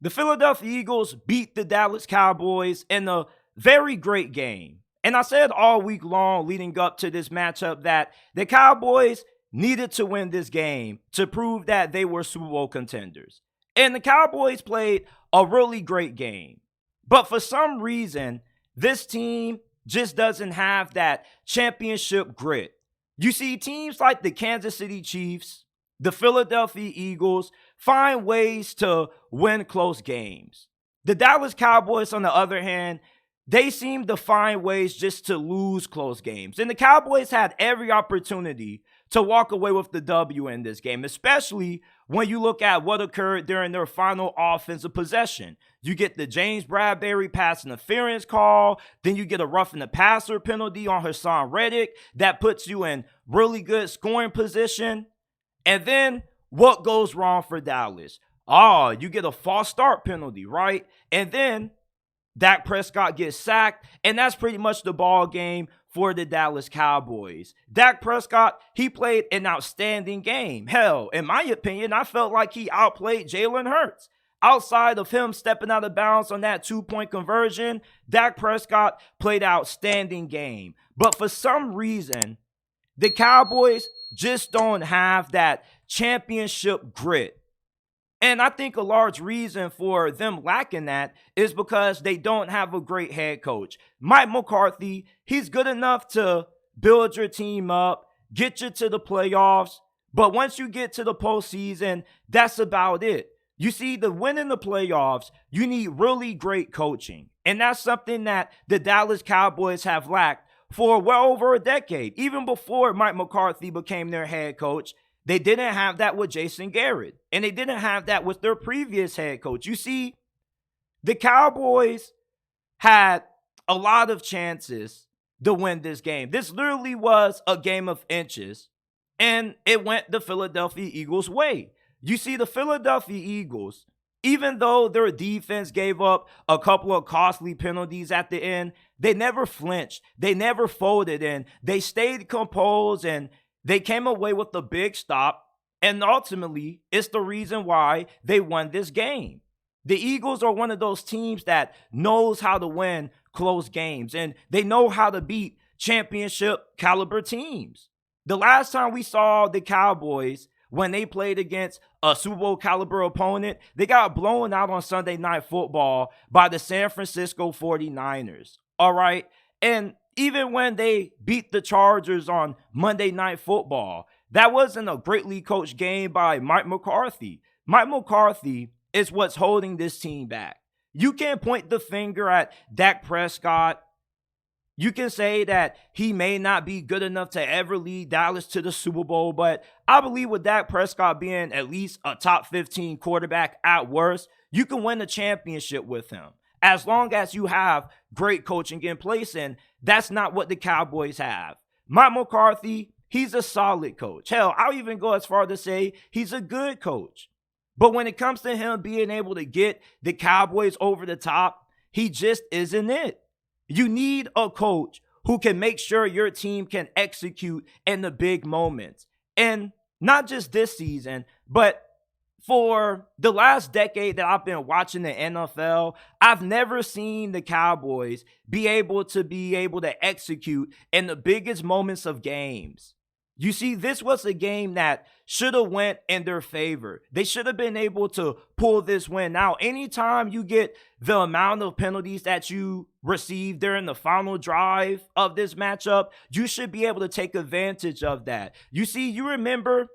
The Philadelphia Eagles beat the Dallas Cowboys in a very great game. And I said all week long leading up to this matchup that the Cowboys needed to win this game to prove that they were Super Bowl contenders. And the Cowboys played a really great game. But for some reason, this team just doesn't have that championship grit. You see, teams like the Kansas City Chiefs, the Philadelphia Eagles find ways to win close games. The Dallas Cowboys, on the other hand, they seem to find ways just to lose close games. And the Cowboys had every opportunity to walk away with the W in this game, especially when you look at what occurred during their final offensive possession. You get the James Bradbury pass interference call, then you get a roughing the passer penalty on Hassan Reddick that puts you in really good scoring position. And then what goes wrong for Dallas? You get a false start penalty, right? And then Dak Prescott gets sacked, and that's pretty much the ball game for the Dallas Cowboys. Dak Prescott, he played an outstanding game. Hell, in my opinion, I felt like he outplayed Jalen Hurts. Outside of him stepping out of bounds on that 2-point conversion, Dak Prescott played an outstanding game. But for some reason, the Cowboys just don't have that championship grit. And I think a large reason for them lacking that is because they don't have a great head coach. Mike McCarthy, he's good enough to build your team up, get you to the playoffs. But once you get to the postseason, that's about it. You see, to win in the playoffs, you need really great coaching. And that's something that the Dallas Cowboys have lacked for well over a decade. Even before Mike McCarthy became their head coach, they didn't have that with Jason Garrett. And they didn't have that with their previous head coach. You see, the Cowboys had a lot of chances to win this game. This literally was a game of inches. And it went the Philadelphia Eagles' way. You see, the Philadelphia Eagles, even though their defense gave up a couple of costly penalties at the end, they never flinched. They never folded, and they stayed composed, and they came away with a big stop, and ultimately, it's the reason why they won this game. The Eagles are one of those teams that knows how to win close games, and they know how to beat championship caliber teams. The last time we saw the Cowboys, when they played against a Super Bowl caliber opponent, they got blown out on Sunday Night Football by the San Francisco 49ers. All right? And even when they beat the Chargers on Monday Night Football, that wasn't a greatly coached game by Mike McCarthy. Mike McCarthy is what's holding this team back. You can point the finger at Dak Prescott. You can say that he may not be good enough to ever lead Dallas to the Super Bowl, but I believe with Dak Prescott being at least a top 15 quarterback at worst, you can win a championship with him as long as you have great coaching in place, and that's not what the Cowboys have. Mike McCarthy, he's a solid coach. Hell, I'll even go as far to say he's a good coach. But when it comes to him being able to get the Cowboys over the top, he just isn't it. You need a coach who can make sure your team can execute in the big moments. And not just this season, but for the last decade that I've been watching the NFL, I've never seen the Cowboys be able to execute in the biggest moments of games. You see, this was a game that should have went in their favor. They should have been able to pull this win out. Anytime you get the amount of penalties that you receive during the final drive of this matchup, you should be able to take advantage of that. You see, you remember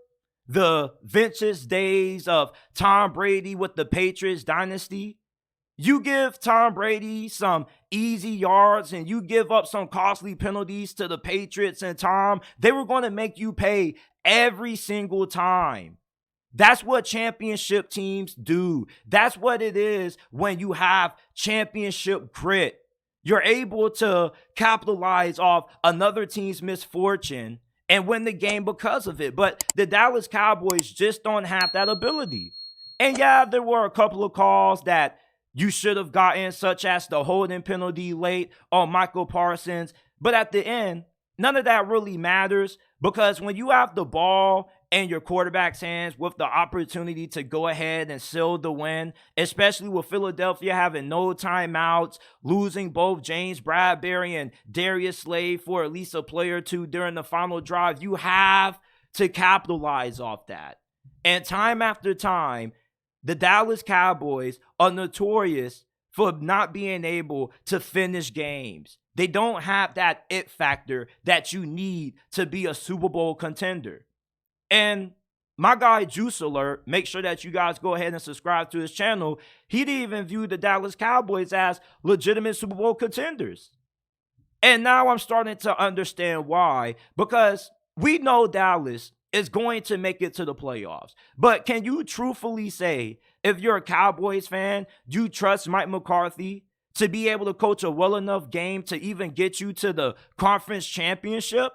the vintage days of Tom Brady with the Patriots dynasty? You give Tom Brady some easy yards and you give up some costly penalties to the Patriots and Tom, they were going to make you pay every single time. That's what championship teams do. That's what it is when you have championship grit. You're able to capitalize off another team's misfortune and win the game because of it. But the Dallas Cowboys just don't have that ability. And yeah, there were a couple of calls that you should have gotten, such as the holding penalty late on Michael Parsons. But at the end, none of that really matters because when you have the ball in your quarterback's hands with the opportunity to go ahead and seal the win, especially with Philadelphia having no timeouts, losing both James Bradbury and Darius Slade for at least a play or two during the final drive. You have to capitalize off that. And time after time, the Dallas Cowboys are notorious for not being able to finish games. They don't have that it factor that you need to be a Super Bowl contender. And my guy Juice Alert, make sure that you guys go ahead and subscribe to his channel. He didn't even view the Dallas Cowboys as legitimate Super Bowl contenders. And now I'm starting to understand why, because we know Dallas is going to make it to the playoffs. But can you truthfully say, if you're a Cowboys fan, do you trust Mike McCarthy to be able to coach a well enough game to even get you to the conference championship?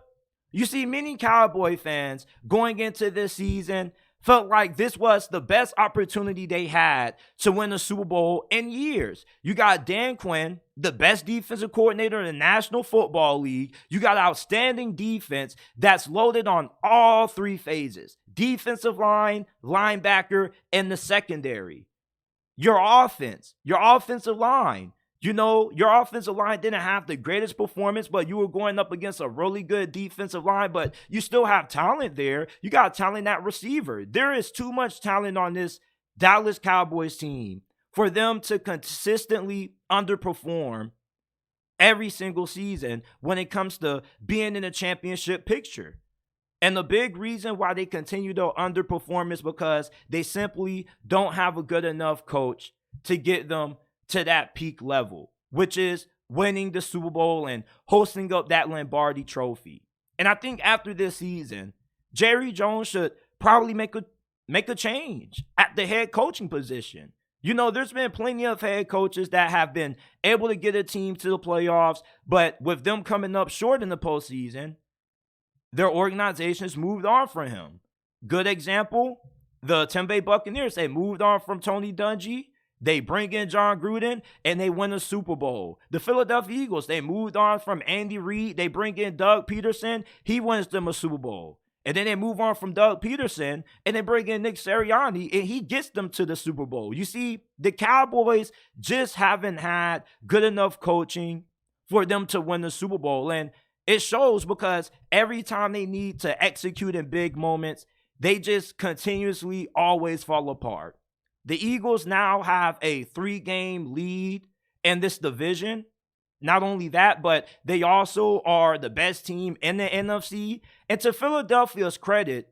You see, many Cowboy fans going into this season felt like this was the best opportunity they had to win a Super Bowl in years. You got Dan Quinn, the best defensive coordinator in the National Football League. You got outstanding defense that's loaded on all three phases: defensive line, linebacker, and the secondary. Your offensive line. You know, your offensive line didn't have the greatest performance, but you were going up against a really good defensive line, but you still have talent there. You got talent at receiver. There is too much talent on this Dallas Cowboys team for them to consistently underperform every single season when it comes to being in a championship picture. And the big reason why they continue to underperform is because they simply don't have a good enough coach to get them to that peak level, which is winning the Super Bowl and hosting up that Lombardi trophy. And I think after this season, Jerry Jones should probably make a change at the head coaching position. You know, there's been plenty of head coaches that have been able to get a team to the playoffs, but with them coming up short in the postseason, their organizations moved on from him. Good example, the Tampa Bay Buccaneers, they moved on from Tony Dungy. They bring in John Gruden, and they win a Super Bowl. The Philadelphia Eagles, they moved on from Andy Reid. They bring in Doug Peterson. He wins them a Super Bowl. And then they move on from Doug Peterson, and they bring in Nick Sirianni, and he gets them to the Super Bowl. You see, the Cowboys just haven't had good enough coaching for them to win the Super Bowl. And it shows because every time they need to execute in big moments, they just continuously always fall apart. The Eagles now have a 3-game lead in this division. Not only that, but they also are the best team in the NFC. And to Philadelphia's credit,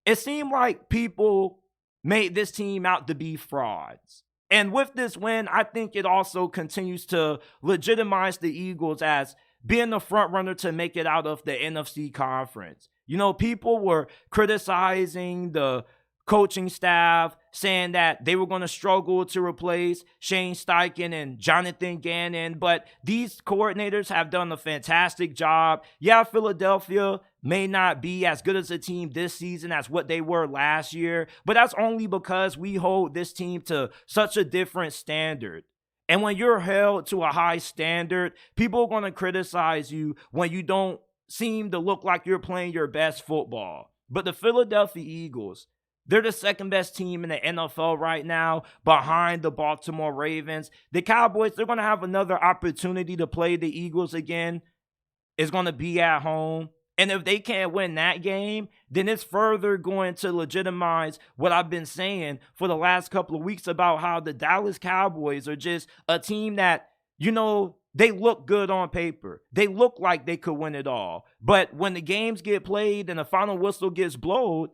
it seemed like people made this team out to be frauds. And with this win, I think it also continues to legitimize the Eagles as being the front runner to make it out of the NFC conference. You know, people were criticizing the coaching staff, saying that they were going to struggle to replace Shane Steichen and Jonathan Gannon, but these coordinators have done a fantastic job. Yeah, Philadelphia may not be as good as a team this season as what they were last year, but that's only because we hold this team to such a different standard. And when you're held to a high standard, people are going to criticize you when you don't seem to look like you're playing your best football. But the Philadelphia Eagles, they're the second best team in the NFL right now behind the Baltimore Ravens. The Cowboys, they're going to have another opportunity to play the Eagles again. It's going to be at home. And if they can't win that game, then it's further going to legitimize what I've been saying for the last couple of weeks about how the Dallas Cowboys are just a team that, you know, they look good on paper. They look like they could win it all. But when the games get played and the final whistle gets blown,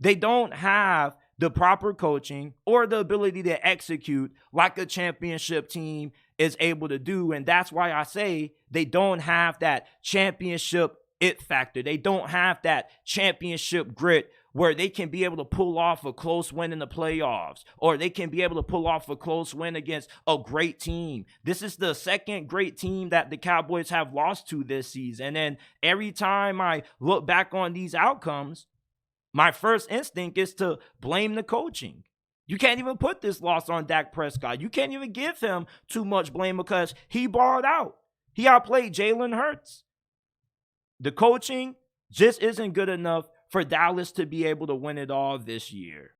they don't have the proper coaching or the ability to execute like a championship team is able to do. And that's why I say they don't have that championship it factor. They don't have that championship grit where they can be able to pull off a close win in the playoffs, or they can be able to pull off a close win against a great team. This is the second great team that the Cowboys have lost to this season. And every time I look back on these outcomes, my first instinct is to blame the coaching. You can't even put this loss on Dak Prescott. You can't even give him too much blame because he balled out. He outplayed Jalen Hurts. The coaching just isn't good enough for Dallas to be able to win it all this year.